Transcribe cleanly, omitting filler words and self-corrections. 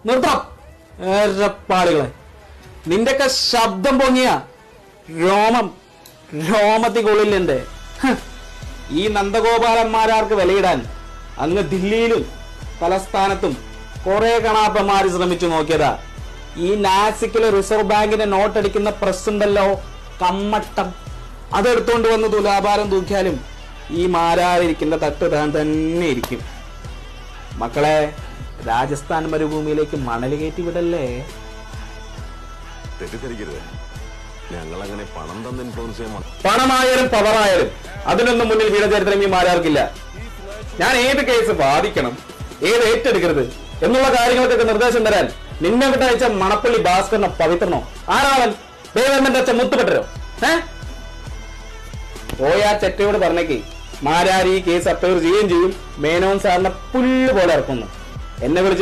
നിർത്താം പാടുകളെ. നിന്റെയൊക്കെ ശബ്ദം പൊങ്ങിയ രോമത്തിൽ കൊള്ളില്ലെന്റെ. ഈ നന്ദഗോപാലന്മാരാർക്ക് വിലയിടാൻ അങ്ങ് ദില്ലിയിലും തലസ്ഥാനത്തും കുറെ കണാപ്പന്മാര് ശ്രമിച്ചു നോക്കിയതാ. ഈ നാസിക്കിലെ റിസർവ് ബാങ്കിന്റെ നോട്ടടിക്കുന്ന പ്രസ് ഉണ്ടല്ലോ, കമ്മട്ടം, അതെടുത്തോണ്ട് വന്ന് തുലാഭാരം തൂക്കിയാലും ഈ മാരാരിക്കുന്ന തട്ട് താൻ തന്നെ ഇരിക്കും. മക്കളെ, രാജസ്ഥാൻ മരുഭൂമിയിലേക്ക് മണൽ കയറ്റി വിടല്ലേ. തെറ്റിദ്ധരിക്കരുത്, ഞങ്ങൾ അങ്ങനെ പണം തന്ന് ഇൻഫ്ലുവൻസ് ചെയ്യാൻ. പണമായാലും പവറായാലും അതിനൊന്നും മുന്നിൽ വീണ ചരിത്രം ഈ മാരാർക്കില്ല. ഞാൻ ഏത് കേസ് ബാധിക്കണം, ഏത് ഏറ്റെടുക്കരുത് എന്നുള്ള കാര്യങ്ങൾക്കൊക്കെ നിർദ്ദേശം തരാൻ നിന്നെ വിട്ട് അയച്ച മണപ്പള്ളി ഭാസ്കരനോ പവിത്രനോ ആരാവൻ? ദേവേന്ദ്രന്റെ അച്ഛൻ മുത്തുപെട്ടരോ? പോയാ ചെറ്റയോട് പറഞ്ഞേക്ക് മാരാരി ഈ കേസ് അപ്പയർ ചെയ്യുകയും ചെയ്യും. മേനോൻ സാറിനെ പുല്ല് പോലെ ഇറക്കുന്നു. എന്നെ വിളിച്ച്